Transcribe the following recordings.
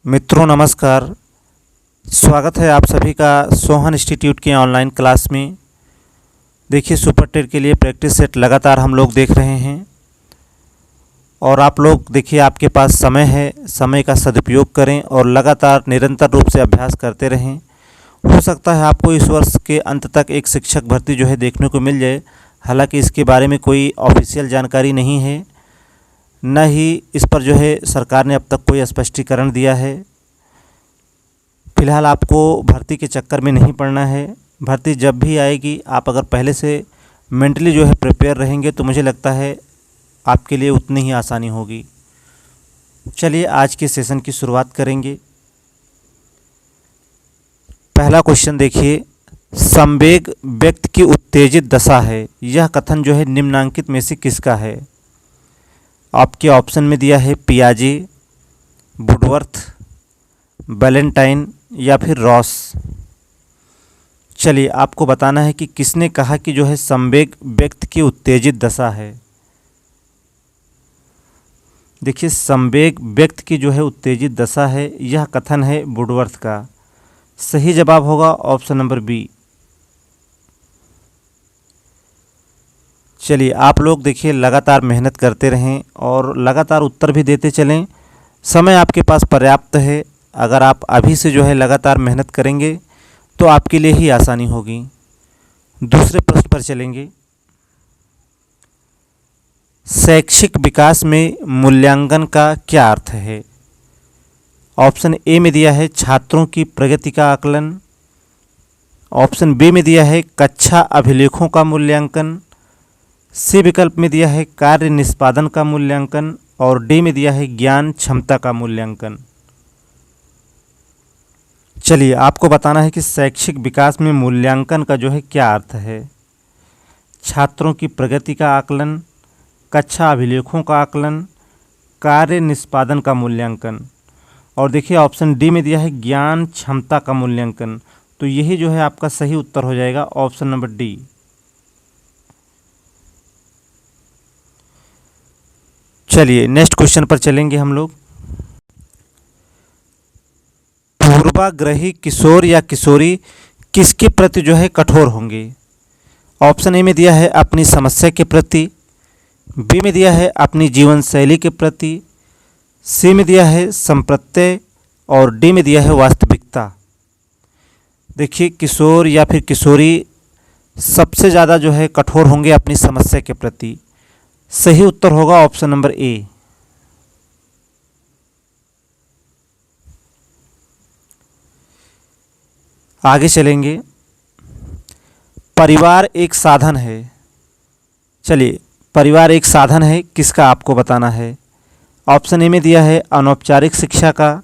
मित्रों नमस्कार। स्वागत है आप सभी का सोहन इंस्टीट्यूट के ऑनलाइन क्लास में। देखिए सुपर टेट के लिए प्रैक्टिस सेट लगातार हम लोग देख रहे हैं और आप लोग देखिए आपके पास समय है, समय का सदुपयोग करें और लगातार निरंतर रूप से अभ्यास करते रहें। हो सकता है आपको इस वर्ष के अंत तक एक शिक्षक भर्ती जो है देखने को मिल जाए। हालांकि इसके बारे में कोई ऑफिशियल जानकारी नहीं है, न ही इस पर जो है सरकार ने अब तक कोई स्पष्टीकरण दिया है। फ़िलहाल आपको भर्ती के चक्कर में नहीं पड़ना है। भर्ती जब भी आएगी, आप अगर पहले से मेंटली जो है प्रिपेयर रहेंगे तो मुझे लगता है आपके लिए उतनी ही आसानी होगी। चलिए आज के सेशन की शुरुआत करेंगे। पहला क्वेश्चन देखिए, संवेग व्यक्ति की उत्तेजित दशा है। यह कथन जो है निम्नांकित में से किसका है? आपके ऑप्शन में दिया है पियाजे, वुडवर्थ, वैलेंटाइन या फिर रॉस। चलिए आपको बताना है कि किसने कहा कि जो है संवेग व्यक्ति की उत्तेजित दशा है। देखिए संवेग व्यक्ति की जो है उत्तेजित दशा है, यह कथन है वुडवर्थ का। सही जवाब होगा ऑप्शन नंबर बी। चलिए आप लोग देखिए लगातार मेहनत करते रहें और लगातार उत्तर भी देते चलें। समय आपके पास पर्याप्त है। अगर आप अभी से जो है लगातार मेहनत करेंगे तो आपके लिए ही आसानी होगी। दूसरे प्रश्न पर चलेंगे। शैक्षिक विकास में मूल्यांकन का क्या अर्थ है? ऑप्शन ए में दिया है छात्रों की प्रगति का आकलन, ऑप्शन बी में दिया है कक्षा अभिलेखों का मूल्यांकन, सी विकल्प में दिया है कार्य निष्पादन का मूल्यांकन और डी में दिया है ज्ञान क्षमता का मूल्यांकन। चलिए आपको बताना है कि शैक्षिक विकास में मूल्यांकन का जो है क्या अर्थ है। छात्रों की प्रगति का आकलन, कक्षा अभिलेखों का आकलन, कार्य निष्पादन का मूल्यांकन और देखिए ऑप्शन डी में दिया है ज्ञान क्षमता का मूल्यांकन। तो यही जो है आपका सही उत्तर हो जाएगा, ऑप्शन नंबर डी। चलिए नेक्स्ट क्वेश्चन पर चलेंगे हम लोग। पूर्वाग्रही किशोर या किशोरी किसके प्रति जो है कठोर होंगे? ऑप्शन ए में दिया है अपनी समस्या के प्रति, बी में दिया है अपनी जीवन शैली के प्रति, सी में दिया है संप्रत्यय और डी में दिया है वास्तविकता। देखिए किशोर या फिर किशोरी सबसे ज़्यादा जो है कठोर होंगे अपनी समस्या के प्रति। सही उत्तर होगा ऑप्शन नंबर ए। आगे चलेंगे। परिवार एक साधन है। चलिए परिवार एक साधन है किसका आपको बताना है। ऑप्शन ए में दिया है अनौपचारिक शिक्षा का,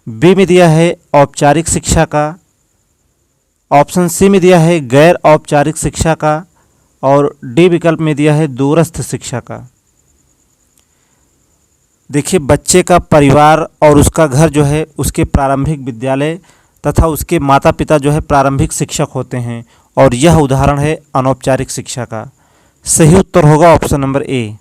बी में दिया है औपचारिक शिक्षा का, ऑप्शन सी में दिया है गैर औपचारिक शिक्षा का और डी विकल्प में दिया है दूरस्थ शिक्षा का। देखिए बच्चे का परिवार और उसका घर जो है उसके प्रारंभिक विद्यालय तथा उसके माता पिता जो है प्रारंभिक शिक्षक होते हैं और यह उदाहरण है अनौपचारिक शिक्षा का। सही उत्तर होगा ऑप्शन नंबर ए।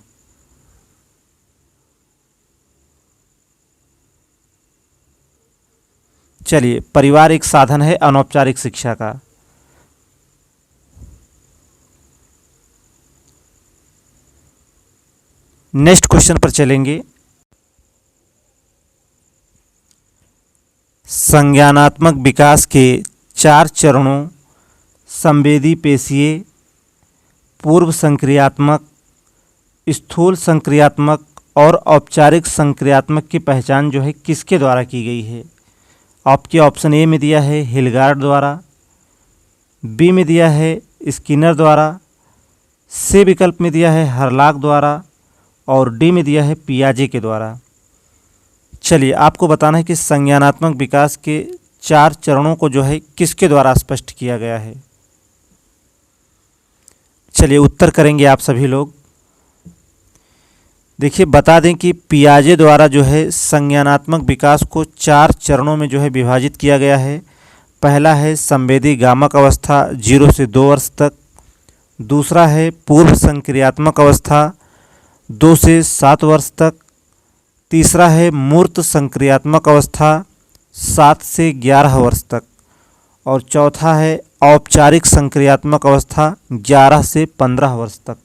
चलिए परिवार एक साधन है अनौपचारिक शिक्षा का। नेक्स्ट क्वेश्चन पर चलेंगे। संज्ञानात्मक विकास के 4 चरणों संवेदी पेशीय, पूर्व संक्रियात्मक, स्थूल संक्रियात्मक और औपचारिक संक्रियात्मक की पहचान जो है किसके द्वारा की गई है? आपके ऑप्शन ए में दिया है हिलगार्ड द्वारा, बी में दिया है स्किनर द्वारा, सी विकल्प में दिया है हर्लाक द्वारा और डी में दिया है पियाजे के द्वारा। चलिए आपको बताना है कि संज्ञानात्मक विकास के 4 चरणों को जो है किसके द्वारा स्पष्ट किया गया है। चलिए उत्तर करेंगे आप सभी लोग। देखिए बता दें कि पियाजे द्वारा जो है संज्ञानात्मक विकास को 4 चरणों में जो है विभाजित किया गया है। पहला है संवेदी गामक अवस्था 0 से 2 वर्ष तक, दूसरा है पूर्व संक्रियात्मक अवस्था 2 से 7 वर्ष तक, तीसरा है मूर्त संक्रियात्मक अवस्था 7 से 11 वर्ष तक, और चौथा है औपचारिक संक्रियात्मक अवस्था 11 से 15 वर्ष तक।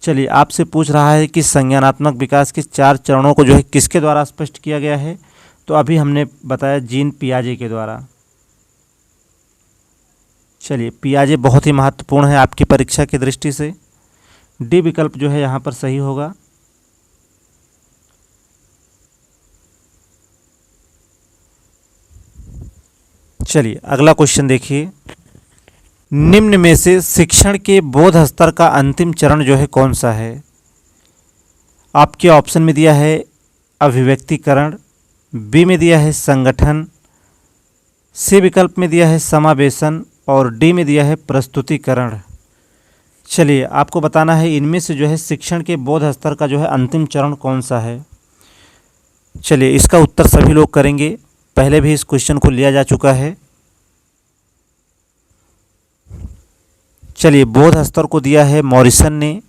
चलिए, आपसे पूछ रहा है कि संज्ञानात्मक विकास के 4 चरणों को जो है किसके द्वारा स्पष्ट किया गया है, तो अभी हमने बताया जीन पियाजे के द्वारा। चलिए, पियाजे बहुत ही महत्वपूर्ण है आपकी परीक्षा की दृष्टि से। डी विकल्प जो है यहाँ पर सही होगा। चलिए, अगला क्वेश्चन देखिए। निम्न में से शिक्षण के बोध स्तर का अंतिम चरण जो है कौन सा है? आपके ऑप्शन में दिया है अभिव्यक्तिकरण, बी में दिया है संगठन, सी विकल्प में दिया है समावेशन और डी में दिया है प्रस्तुतिकरण। चलिए, आपको बताना है इनमें से जो है शिक्षण के बोध स्तर का जो है अंतिम चरण कौन सा है। चलिए, इसका उत्तर सभी लोग करेंगे, पहले भी इस क्वेश्चन को लिया जा चुका है। चलिए, बोध स्तर को दिया है मॉरिसन ने,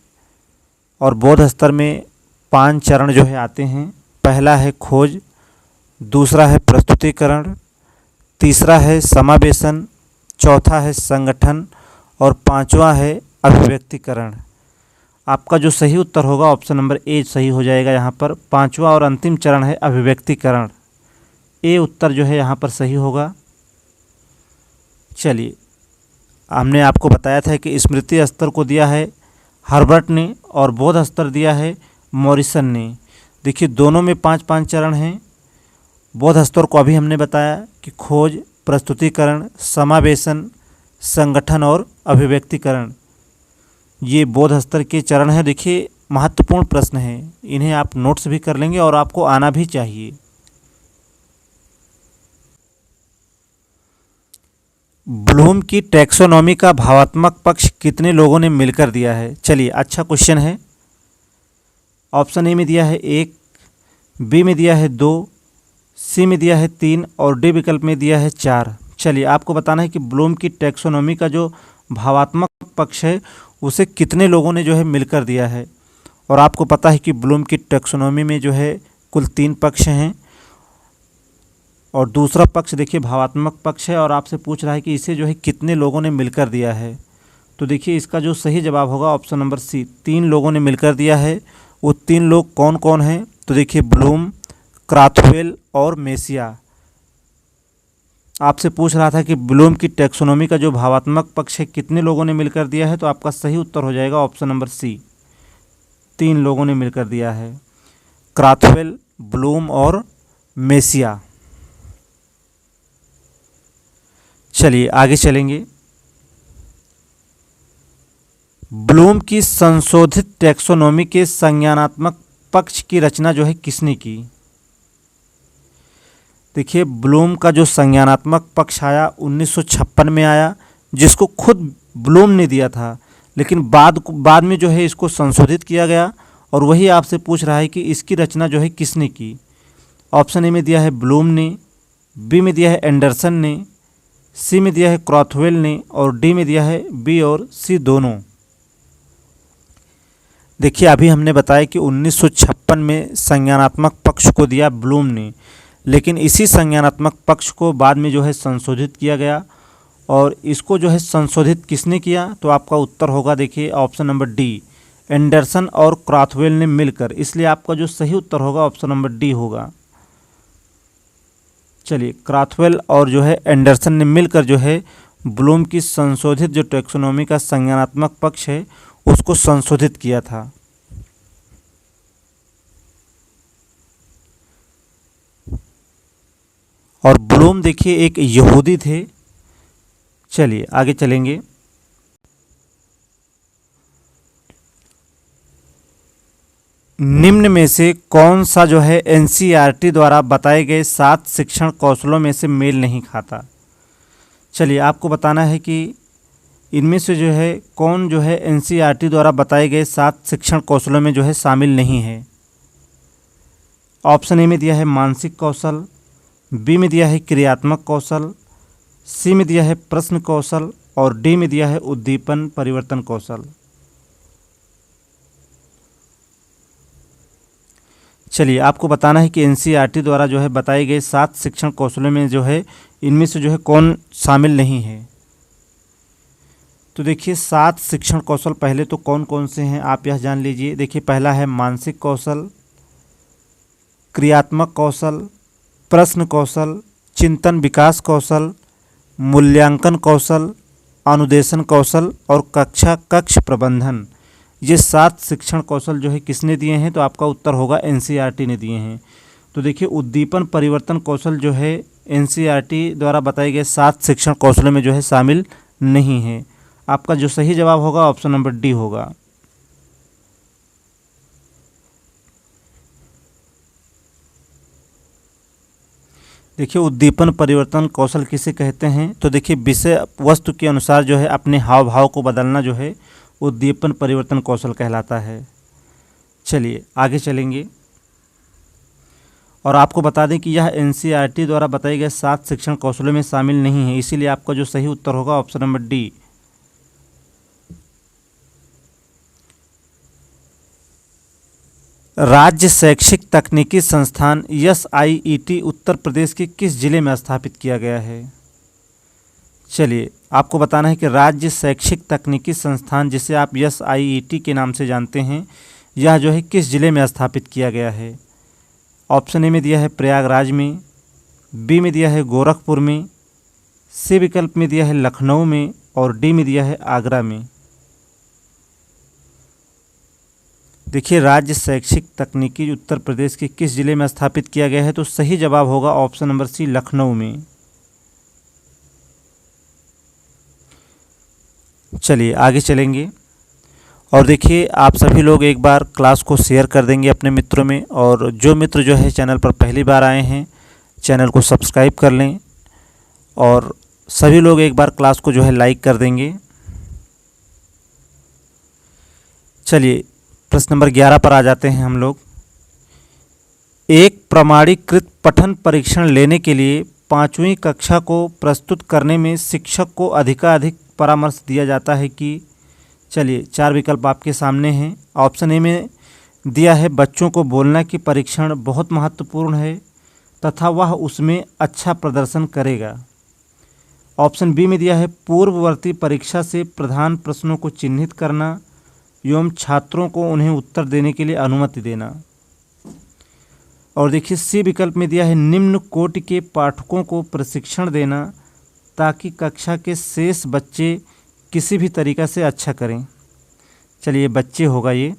और बोध स्तर में 5 चरण जो है आते हैं। पहला है खोज, दूसरा है प्रस्तुतिकरण, तीसरा है समावेशन, चौथा है संगठन और 5वां है अभिव्यक्तिकरण। आपका जो सही उत्तर होगा ऑप्शन नंबर ए सही हो जाएगा। यहाँ पर 5वां और अंतिम चरण है अभिव्यक्तिकरण। ए उत्तर जो है यहाँ पर सही होगा। चलिए, हमने आपको बताया था कि स्मृति स्तर को दिया है हर्बर्ट ने और बोध स्तर दिया है मॉरिसन ने। देखिए, दोनों में 5-5 चरण हैं। बोध स्तर को अभी हमने बताया कि खोज, प्रस्तुतिकरण, समावेशन, संगठन और अभिव्यक्तिकरण, ये बोध स्तर के चरण हैं। देखिए, महत्वपूर्ण प्रश्न हैं, इन्हें आप नोट्स भी कर लेंगे और आपको आना भी चाहिए। ब्लूम की टैक्सोनॉमी का भावात्मक पक्ष कितने लोगों ने मिलकर दिया है? चलिए, अच्छा क्वेश्चन है। ऑप्शन ए में दिया है 1, बी में दिया है 2, सी में दिया है 3 और डी विकल्प में दिया है 4। चलिए, आपको बताना है कि ब्लूम की टैक्सोनॉमी का जो भावात्मक पक्ष है उसे कितने लोगों ने जो है मिलकर दिया है। और आपको पता है कि ब्लूम की टैक्सोनॉमी में जो है कुल 3 पक्ष हैं, और दूसरा पक्ष देखिए भावात्मक पक्ष है, और आपसे पूछ रहा है कि इसे जो है कितने लोगों ने मिलकर दिया है। तो देखिए, इसका जो सही जवाब होगा ऑप्शन नंबर सी, 3 लोगों ने मिलकर दिया है। वो 3 लोग कौन कौन हैं? तो देखिए, ब्लूम, क्राथवेल और मेसिया। आपसे पूछ रहा था कि ब्लूम की टैक्सोनॉमी का जो भावात्मक पक्ष है कितने लोगों ने मिलकर दिया है, तो आपका सही उत्तर हो जाएगा ऑप्शन नंबर सी, 3 लोगों ने मिलकर दिया है, क्राथवेल, ब्लूम और मेसिया। चलिए, आगे चलेंगे। ब्लूम की संशोधित टैक्सोनॉमी के संज्ञानात्मक पक्ष की रचना जो है किसने की? देखिए, ब्लूम का जो संज्ञानात्मक पक्ष आया 1956 में आया, जिसको खुद ब्लूम ने दिया था, लेकिन बाद में जो है इसको संशोधित किया गया। और वही आपसे पूछ रहा है कि इसकी रचना जो है किसने की। ऑप्शन ए में दिया है ब्लूम ने, बी में दिया है एंडरसन ने, सी में दिया है क्रॉथवेल ने और डी में दिया है बी और सी दोनों। देखिए, अभी हमने बताया कि 1956 में संज्ञानात्मक पक्ष को दिया ब्लूम ने, लेकिन इसी संज्ञानात्मक पक्ष को बाद में जो है संशोधित किया गया। और इसको जो है संशोधित किसने किया? तो आपका उत्तर होगा देखिए ऑप्शन नंबर डी, एंडरसन और क्रॉथवेल ने मिलकर। इसलिए आपका जो सही उत्तर होगा ऑप्शन नंबर डी होगा। चलिए, क्रॉथवेल और जो है एंडरसन ने मिलकर जो है ब्लूम की संशोधित जो टैक्सोनॉमी का संज्ञानात्मक पक्ष है उसको संशोधित किया था। और ब्लूम देखिए एक यहूदी थे। चलिए, आगे चलेंगे। निम्न में से कौन सा जो है एनसीईआरटी द्वारा बताए गए 7 शिक्षण कौशलों में से मेल नहीं खाता? चलिए, आपको बताना है कि इनमें से जो है कौन जो है एनसीईआरटी द्वारा बताए गए 7 शिक्षण कौशलों में जो है शामिल नहीं है। ऑप्शन ए में दिया है मानसिक कौशल, बी में दिया है क्रियात्मक कौशल, सी में दिया है प्रश्न कौशल और डी में दिया है उद्दीपन परिवर्तन कौशल। चलिए, आपको बताना है कि एनसीईआरटी द्वारा जो है बताए गए 7 शिक्षण कौशलों में जो है इनमें से जो है कौन शामिल नहीं है। तो देखिए 7 शिक्षण कौशल पहले तो कौन कौन से हैं आप यह जान लीजिए। देखिए पहला है मानसिक कौशल, क्रियात्मक कौशल, प्रश्न कौशल, चिंतन विकास कौशल, मूल्यांकन कौशल, अनुदेशन कौशल और कक्ष प्रबंधन। ये 7 शिक्षण कौशल जो है किसने दिए हैं, तो आपका उत्तर होगा एनसीईआरटी ने दिए हैं। तो देखिए उद्दीपन परिवर्तन कौशल जो है एनसीईआरटी द्वारा बताए गए 7 शिक्षण कौशलों में जो है शामिल नहीं है। आपका जो सही जवाब होगा ऑप्शन नंबर डी होगा। देखिए उद्दीपन परिवर्तन कौशल किसे कहते हैं, तो देखिए विषय वस्तु के अनुसार जो है अपने हाव भाव को बदलना जो है उद्दीपन परिवर्तन कौशल कहलाता है। चलिए आगे चलेंगे और आपको बता दें कि यह एनसीईआरटी द्वारा बताए गए 7 शिक्षण कौशलों में शामिल नहीं है, इसीलिए आपका जो सही उत्तर होगा ऑप्शन नंबर डी। राज्य शैक्षिक तकनीकी संस्थान SIET उत्तर प्रदेश के किस जिले में स्थापित किया गया है। चलिए आपको बताना है कि राज्य शैक्षिक तकनीकी संस्थान जिसे आप SIET के नाम से जानते हैं, यह जो है किस जिले में स्थापित किया गया है। ऑप्शन ए में दिया है प्रयागराज में, बी में दिया है गोरखपुर में, सी विकल्प में दिया है लखनऊ में और डी में दिया है आगरा में। देखिए राज्य शैक्षिक तकनीकी उत्तर प्रदेश के किस जिले में स्थापित किया गया है, तो सही जवाब होगा ऑप्शन नंबर सी लखनऊ में। चलिए आगे चलेंगे और देखिए आप सभी लोग एक बार क्लास को शेयर कर देंगे अपने मित्रों में, और जो मित्र जो है चैनल पर पहली बार आए हैं चैनल को सब्सक्राइब कर लें और सभी लोग एक बार क्लास को जो है लाइक कर देंगे। चलिए प्रश्न नंबर 11 पर आ जाते हैं हम लोग। एक प्रमाणीकृत पठन परीक्षण लेने के लिए 5वीं कक्षा को प्रस्तुत करने में शिक्षक को अधिकाधिक परामर्श दिया जाता है कि। चलिए 4 विकल्प आपके सामने हैं। ऑप्शन ए में दिया है बच्चों को बोलना कि परीक्षण बहुत महत्वपूर्ण है तथा वह उसमें अच्छा प्रदर्शन करेगा। ऑप्शन बी में दिया है पूर्ववर्ती परीक्षा से प्रधान प्रश्नों को चिन्हित करना एवं छात्रों को उन्हें उत्तर देने के लिए अनुमति देना। और देखिए सी विकल्प में दिया है निम्न कोटि के पाठकों को प्रशिक्षण देना ताकि कक्षा के शेष बच्चे किसी भी तरीक़ा से अच्छा करें। चलिए बच्चे होगा ये।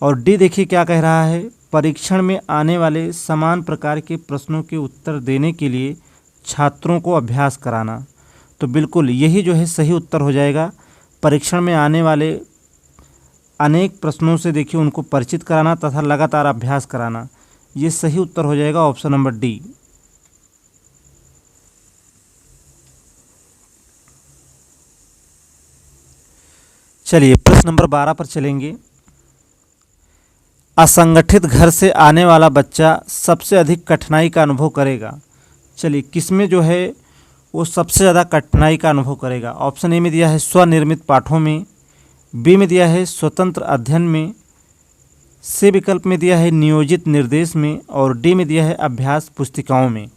और डी देखिए क्या कह रहा है, परीक्षण में आने वाले समान प्रकार के प्रश्नों के उत्तर देने के लिए छात्रों को अभ्यास कराना। तो बिल्कुल यही जो है सही उत्तर हो जाएगा। परीक्षण में आने वाले अनेक प्रश्नों से देखिए उनको परिचित कराना तथा लगातार अभ्यास कराना, ये सही उत्तर हो जाएगा ऑप्शन नंबर डी। चलिए प्रश्न नंबर 12 पर चलेंगे। असंगठित घर से आने वाला बच्चा सबसे अधिक कठिनाई का अनुभव करेगा। चलिए किसमें जो है वो सबसे ज़्यादा कठिनाई का अनुभव करेगा। ऑप्शन ए में दिया है स्वनिर्मित पाठों में, बी में दिया है स्वतंत्र अध्ययन में, सी विकल्प में दिया है नियोजित निर्देश में और डी में दिया है अभ्यास पुस्तिकाओं में।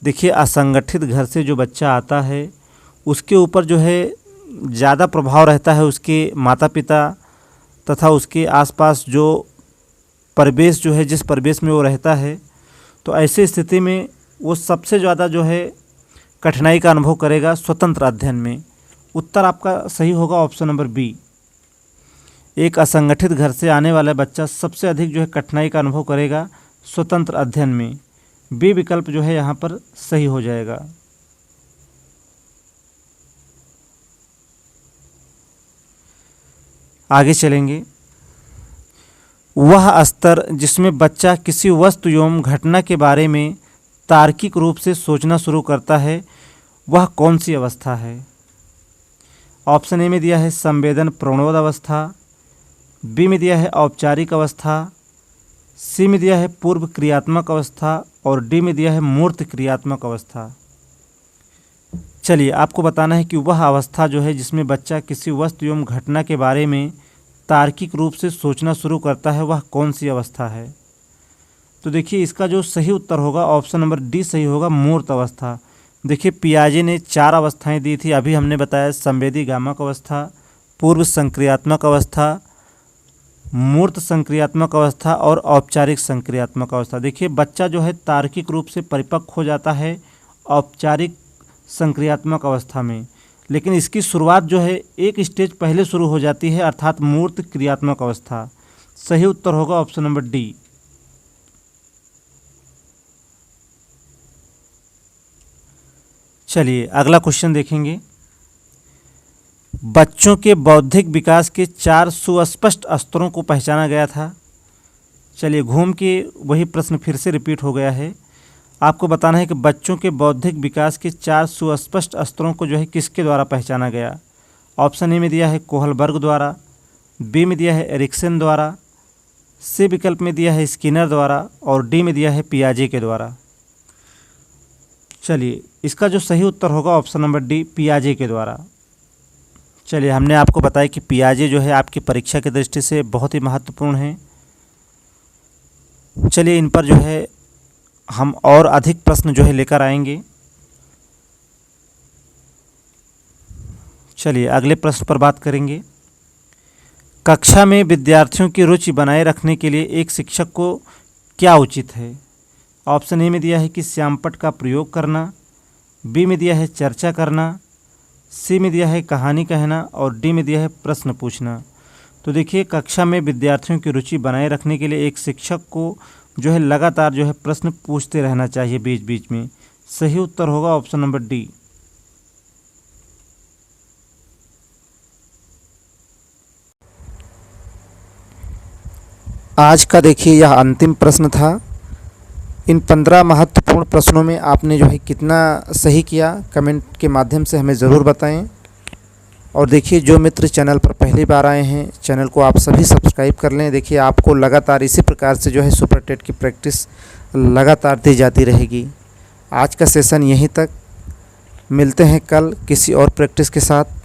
देखिए असंगठित घर से जो बच्चा आता है उसके ऊपर जो है ज़्यादा प्रभाव रहता है उसके माता पिता तथा उसके आसपास जो परिवेश जो है जिस परिवेश में वो रहता है। तो ऐसी स्थिति में वो सबसे ज़्यादा जो है कठिनाई का अनुभव करेगा स्वतंत्र अध्ययन में। उत्तर आपका सही होगा ऑप्शन नंबर बी। एक असंगठित घर से आने वाला बच्चा सबसे अधिक जो है कठिनाई का अनुभव करेगा स्वतंत्र अध्ययन में। बी विकल्प जो है यहाँ पर सही हो जाएगा। आगे चलेंगे। वह स्तर जिसमें बच्चा किसी वस्तु एवं घटना के बारे में तार्किक रूप से सोचना शुरू करता है वह कौन सी अवस्था है। ऑप्शन ए में दिया है संवेदन प्रवणोद अवस्था, बी में दिया है औपचारिक अवस्था, सी में दिया है पूर्व क्रियात्मक अवस्था और डी में दिया है मूर्त क्रियात्मक अवस्था। चलिए आपको बताना है कि वह अवस्था जो है जिसमें बच्चा किसी वस्तु एवं घटना के बारे में तार्किक रूप से सोचना शुरू करता है वह कौन सी अवस्था है? तो देखिए इसका जो सही उत्तर होगा ऑप्शन नंबर डी सही होगा, मूर्त अवस्था। देखिए पियाजे ने 4 अवस्थाएं दी थी, अभी हमने बताया संवेदी गामक अवस्था, पूर्व संक्रियात्मक अवस्था, मूर्त संक्रियात्मक अवस्था और औपचारिक संक्रियात्मक अवस्था। देखिए बच्चा जो है तार्किक रूप से परिपक्व हो जाता है औपचारिक संक्रियात्मक अवस्था में, लेकिन इसकी शुरुआत जो है एक स्टेज पहले शुरू हो जाती है अर्थात मूर्त क्रियात्मक अवस्था। सही उत्तर होगा ऑप्शन नंबर डी। चलिए अगला क्वेश्चन देखेंगे। बच्चों के बौद्धिक विकास के 4 सुस्पष्ट स्तरों को पहचाना गया था। चलिए घूम के वही प्रश्न फिर से रिपीट हो गया है। आपको बताना है कि बच्चों के बौद्धिक विकास के 4 सुस्पष्ट स्तरों को जो है किसके द्वारा पहचाना गया। ऑप्शन ए में दिया है कोहलबर्ग द्वारा, बी में दिया है एरिक्सन द्वारा, सी विकल्प में दिया है स्किनर द्वारा और डी में दिया है पियाजे के द्वारा। चलिए इसका जो सही उत्तर होगा ऑप्शन नंबर डी, पियाजे के द्वारा। चलिए हमने आपको बताया कि पियाजे जो है आपकी परीक्षा की दृष्टि से बहुत ही महत्वपूर्ण है। चलिए इन पर जो है हम और अधिक प्रश्न जो है लेकर आएंगे। चलिए अगले प्रश्न पर बात करेंगे। कक्षा में विद्यार्थियों की रुचि बनाए रखने के लिए एक शिक्षक को क्या उचित है। ऑप्शन ए में दिया है कि श्यामपट्ट का प्रयोग करना, बी में दिया है चर्चा करना, सी में दिया है कहानी कहना और डी में दिया है प्रश्न पूछना। तो देखिए कक्षा में विद्यार्थियों की रुचि बनाए रखने के लिए एक शिक्षक को जो है लगातार जो है प्रश्न पूछते रहना चाहिए बीच बीच में। सही उत्तर होगा ऑप्शन नंबर डी। आज का देखिए यह अंतिम प्रश्न था। इन 15 महत्वपूर्ण प्रश्नों में आपने जो है कितना सही किया कमेंट के माध्यम से हमें ज़रूर बताएं। और देखिए जो मित्र चैनल पर पहली बार आए हैं चैनल को आप सभी सब्सक्राइब कर लें। देखिए आपको लगातार इसी प्रकार से जो है सुपर टेट की प्रैक्टिस लगातार दी जाती रहेगी। आज का सेशन यहीं तक, मिलते हैं कल किसी और प्रैक्टिस के साथ।